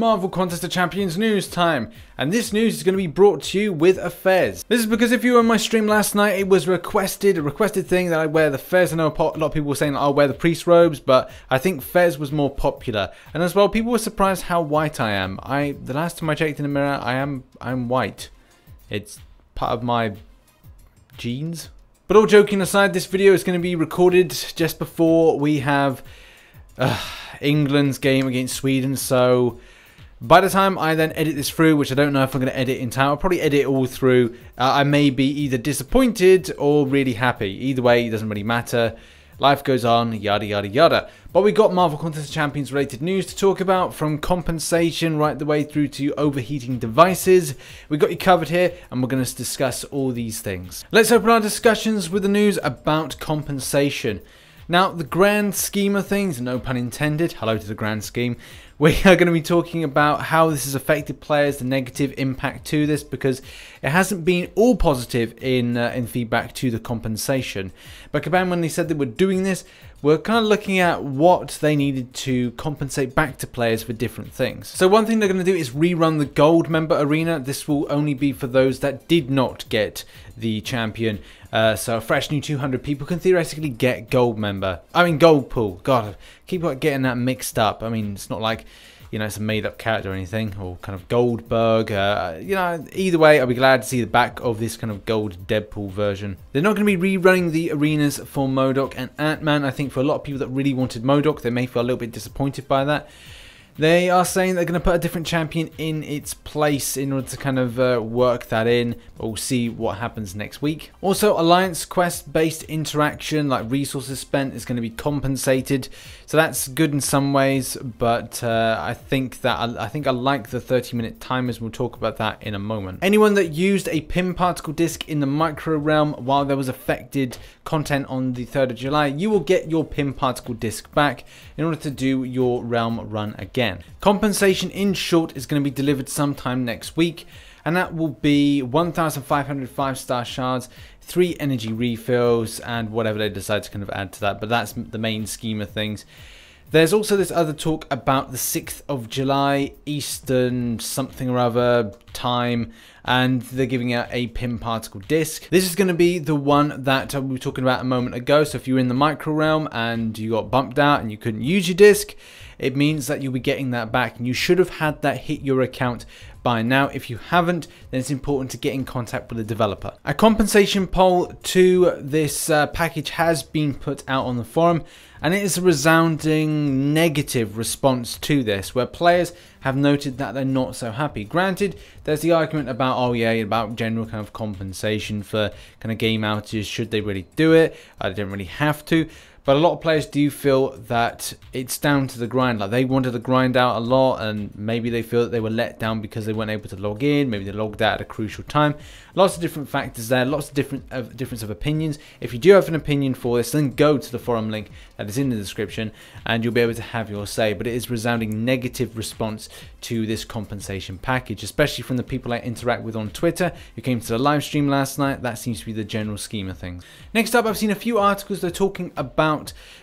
Marvel Contest of Champions news time, and this news is going to be brought to you with a fez. This is because if you were on my stream last night, it was a requested thing that I wear the fez. I know a lot of people were saying that I'll wear the priest robes, but I think fez was more popular. And as well, people were surprised how white I am. The last time I checked in the mirror, I'm white. It's part of my genes. But all joking aside, this video is going to be recorded just before we have England's game against Sweden, so by the time I then edit this through, which I don't know if I'm going to edit in time, I'll probably edit it all through, I may be either disappointed or really happy. Either way, it doesn't really matter. Life goes on, yada yada yada. But we got Marvel Contest of Champions related news to talk about, from compensation right the way through to overheating devices. We got you covered here, and we're going to discuss all these things. Let's open our discussions with the news about compensation. Now, the grand scheme of things, no pun intended, hello to the grand scheme, we are going to be talking about how this has affected players, the negative impact to this, because it hasn't been all positive in feedback to the compensation. But Kabam, when they said they were doing this, we're kind of looking at what they needed to compensate back to players for different things. So one thing they're going to do is rerun the gold member arena. This will only be for those that did not get the champion. So a fresh new 200 people can theoretically get gold member. I mean gold pool. God, I keep getting that mixed up. I mean, it's not like, you know, it's a made up character or anything, or kind of gold bug. You know, either way, I'll be glad to see the back of this kind of gold Deadpool version. They're not going to be rerunning the arenas for MODOK and Ant-Man. I think for a lot of people that really wanted MODOK, they may feel a little bit disappointed by that. They are saying they're going to put a different champion in its place in order to kind of work that in, but we'll see what happens next week. Also, Alliance Quest based interaction, like resources spent, is going to be compensated, so that's good in some ways, but I think I like the 30-minute timers. We'll talk about that in a moment. Anyone that used a pin particle disc in the micro realm while there was affected content on the 3rd of July, you will get your pin particle disc back in order to do your realm run again. Compensation, in short, is going to be delivered sometime next week, and that will be 1,500 5-star shards, 3 energy refills, and whatever they decide to kind of add to that, but that's the main scheme of things. There's also this other talk about the 6th of July, Eastern something or other time, and they're giving out a pin particle disc. This is going to be the one that we were talking about a moment ago. So if you were in the micro realm and you got bumped out and you couldn't use your disc, it means that you'll be getting that back, and you should have had that hit your account by now. If you haven't, then it's important to get in contact with the developer. A compensation poll to this package has been put out on the forum, and it is a resounding negative response to this, where players have noted that they're not so happy. Granted, there's the argument about, oh yeah, about general kind of compensation for kind of game outages. Should they really do it? They don't really have to. But a lot of players do feel that it's down to the grind. Like, they wanted to grind out a lot, and maybe they feel that they were let down because they weren't able to log in. Maybe they logged out at a crucial time. Lots of different factors there. Lots of difference of opinions. If you do have an opinion for this, then go to the forum link that is in the description, and you'll be able to have your say. But it is resounding negative response to this compensation package, especially from the people I interact with on Twitter who came to the live stream last night. That seems to be the general scheme of things. Next up, I've seen a few articles that are talking about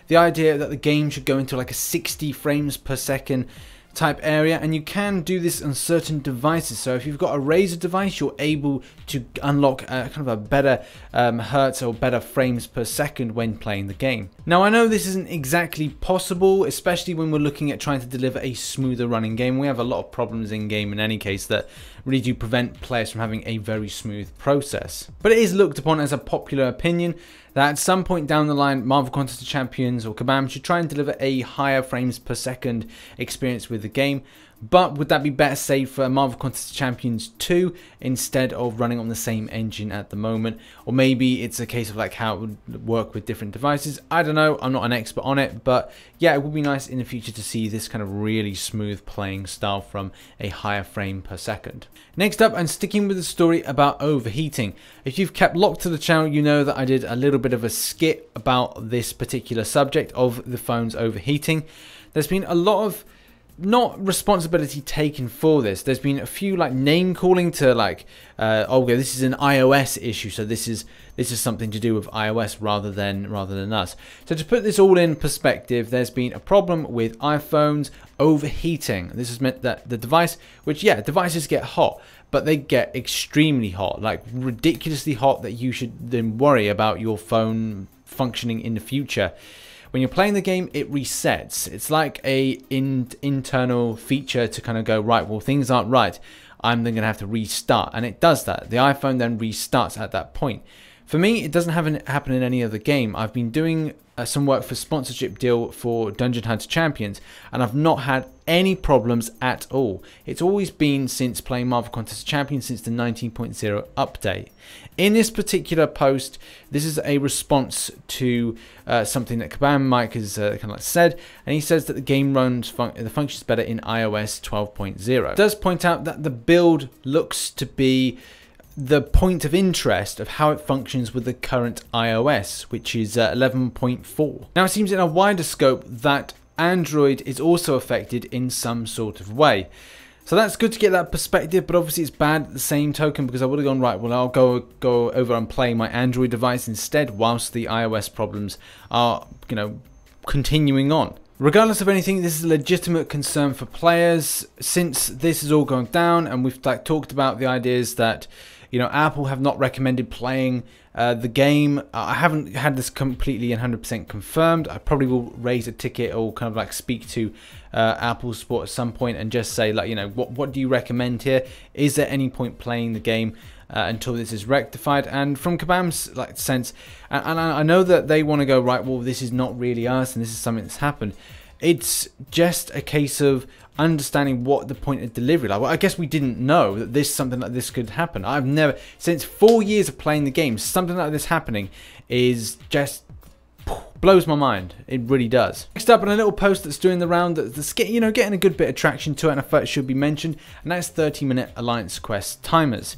the idea that the game should go into like a 60 frames per second type area, and you can do this on certain devices. So if you've got a Razer device, you're able to unlock kind of a better hertz or better frames per second when playing the game. Now, I know this isn't exactly possible, especially when we're looking at trying to deliver a smoother running game. We have a lot of problems in game in any case that really do prevent players from having a very smooth process. But it is looked upon as a popular opinion that at some point down the line, Marvel Contest of Champions or Kabam should try and deliver a higher frames per second experience with the game. But would that be better saved for Marvel Contest of Champions 2 instead of running on the same engine at the moment? Or maybe it's a case of like how it would work with different devices. I don't know, I'm not an expert on it, but yeah, it would be nice in the future to see this kind of really smooth playing style from a higher frame per second. Next up, I'm sticking with the story about overheating. If you've kept locked to the channel, you know that I did a little bit of a skit about this particular subject of the phone's overheating. There's been a lot of not responsibility taken for this. There's been a few like name calling to like, okay, this is an iOS issue, so this is something to do with iOS rather than us. So to put this all in perspective, there's been a problem with iPhones overheating. This has meant that the device, which devices get hot, but they get extremely hot, like ridiculously hot, that you should then worry about your phone functioning in the future. When you're playing the game, it resets. It's like a internal feature to kind of go, right, well, things aren't right. I'm then going to have to restart. And it does that. The iPhone then restarts at that point. For me, it doesn't happen in any other game. I've been doing some work for sponsorship deal for Dungeon Hunter Champions, and I've not had any problems at all. It's always been since playing Marvel Contest Champions since the 19.0 update. In this particular post, this is a response to something that Kabam Mike has kind of like said, and he says that the game runs the functions better in iOS 12.0. It does point out that the build looks to be the point of interest of how it functions with the current iOS, which is 11.4. Now it seems in a wider scope that Android is also affected in some sort of way. So that's good to get that perspective, but obviously it's bad at the same token, because I would have gone, right, well, I'll go over and play my Android device instead whilst the iOS problems are, you know, continuing on. Regardless of anything, this is a legitimate concern for players, since this is all going down, and we've like talked about the ideas that, you know, Apple have not recommended playing the game. I haven't had this completely 100% confirmed. I probably will raise a ticket or kind of like speak to Apple support at some point and just say, like, you know, what do you recommend here? Is there any point playing the game until this is rectified? And from Kabam's like sense, and I know that they want to go, right, well, this is not really us and this is something that's happened. It's just a case of understanding what the point of delivery. Like, well, I guess we didn't know that something like this could happen. I've never, since 4 years of playing the game, something like this happening is just blows my mind. It really does. Next up, on a little post that's doing the round, that's getting a good bit of traction to it, and I thought it should be mentioned, and that's 30-minute Alliance Quest timers.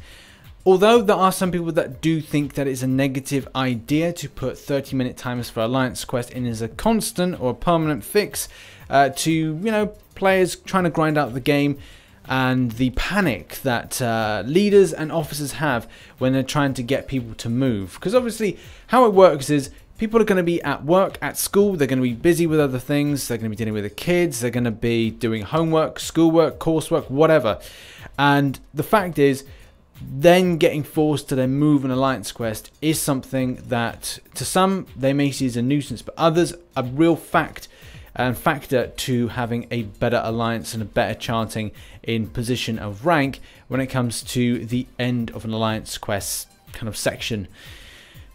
Although there are some people that do think that it's a negative idea to put 30-minute timers for Alliance Quest in as a constant or a permanent fix to, you know, players trying to grind out the game, and the panic that leaders and officers have when they're trying to get people to move. Because obviously how it works is people are going to be at work, at school, they're going to be busy with other things, they're going to be dealing with the kids, they're going to be doing homework, schoolwork, coursework, whatever. And the fact is, then getting forced to then move an Alliance Quest is something that to some they may see as a nuisance, but others a real fact and factor to having a better alliance and a better chanting in position of rank when it comes to the end of an Alliance Quest kind of section.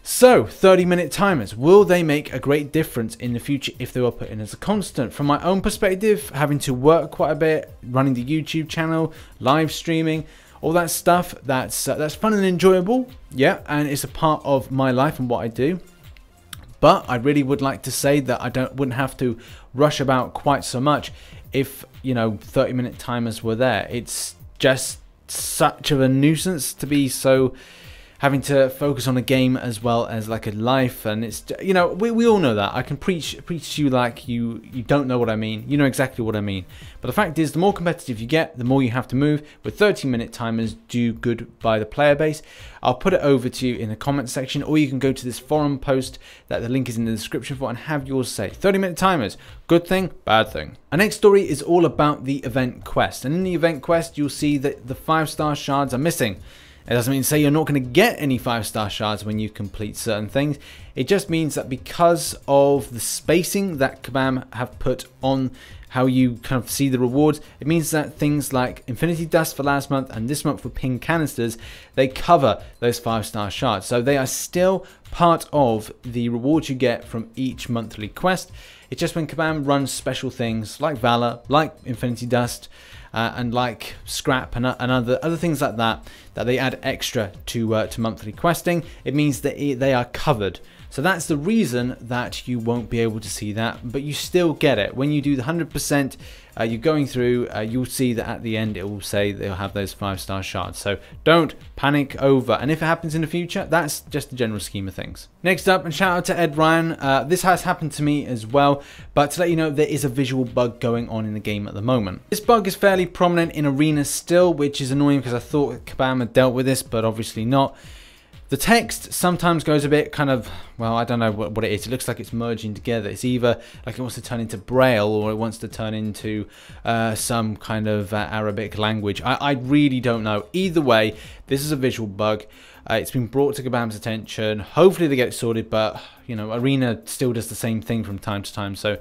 So 30-minute timers, will they make a great difference in the future if they were put in as a constant? From my own perspective, having to work quite a bit, running the YouTube channel, live streaming, all that stuff, that's fun and enjoyable, yeah, and it's a part of my life and what I do. But I really would like to say that I wouldn't have to rush about quite so much if, you know, 30-minute timers were there. It's just such of a nuisance to be so having to focus on a game as well as like a life, and it's, you know, we all know that. I can preach to you like you don't know what I mean. You know exactly what I mean. But the fact is, the more competitive you get, the more you have to move. With 30-minute timers, do good by the player base. I'll put it over to you in the comment section, or you can go to this forum post that the link is in the description for and have yours say. 30-minute timers, good thing, bad thing. Our next story is all about the event quest, and in the event quest you'll see that the 5-star shards are missing. It doesn't mean to say you're not going to get any 5-star shards when you complete certain things. It just means that because of the spacing that Kabam have put on how you kind of see the rewards, it means that things like Infinity Dust for last month and this month for ping canisters, they cover those 5-star shards. So they are still part of the rewards you get from each monthly quest. It's just when Kabam runs special things like Valor, like Infinity Dust, and like Scrap and other things like that, that they add extra to monthly questing, it means that they are covered So that's the reason that you won't be able to see that, but you still get it. When you do the 100%, you're going through, you'll see that at the end it will say they'll have those 5-star shards. So don't panic over, and if it happens in the future, that's just the general scheme of things. Next up, and shout out to Ed Ryan, this has happened to me as well, but to let you know, there is a visual bug going on in the game at the moment. This bug is fairly prominent in arenas still, which is annoying because I thought Kabam had dealt with this, but obviously not. The text sometimes goes a bit kind of, well, I don't know what it is. It looks like it's merging together. It's either like it wants to turn into Braille or it wants to turn into some kind of Arabic language. I really don't know. Either way, this is a visual bug. It's been brought to Kabam's attention. Hopefully they get it sorted, but, you know, Arena still does the same thing from time to time. So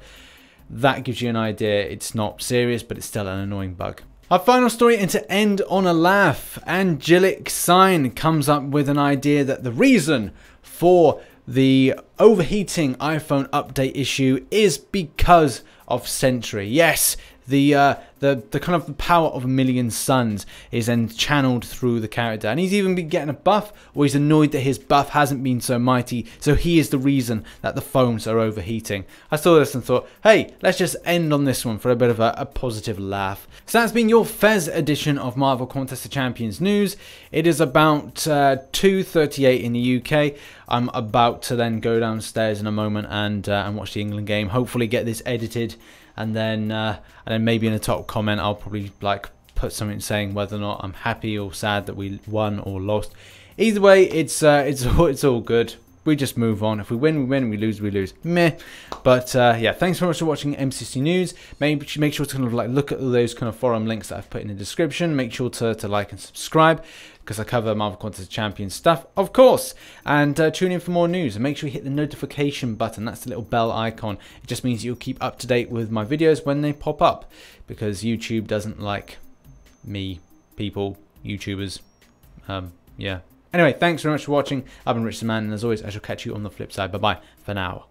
that gives you an idea. It's not serious, but it's still an annoying bug. Our final story, and to end on a laugh, Angelic Sign comes up with an idea that the reason for the overheating iPhone update issue is because of Sentry. Yes, the kind of the power of a million suns is then channeled through the character, and he's even been getting a buff, or he's annoyed that his buff hasn't been so mighty, so he is the reason that the phones are overheating. I saw this and thought, hey, let's just end on this one for a bit of a positive laugh. So that's been your Fez edition of Marvel Contest of Champions news. It is about 2:38 in the UK. I'm about to then go downstairs in a moment and watch the England game. Hopefully get this edited, and then maybe in a top comment I'll probably like put something saying whether or not I'm happy or sad that we won or lost. Either way, it's all good. We just move on. If we win, we win. We lose, we lose. Meh. But yeah, thanks very much for watching MCC News. Make sure to kind of like look at all those kind of forum links that I've put in the description. Make sure to like and subscribe, because I cover Marvel Contest of Champions stuff, of course. And tune in for more news, and make sure you hit the notification button. That's the little bell icon. It just means you'll keep up to date with my videos when they pop up, because YouTube doesn't like me, people, YouTubers. Yeah. Anyway, thanks very much for watching. I've been RichTheMan, and as always, I shall catch you on the flip side. Bye-bye for now.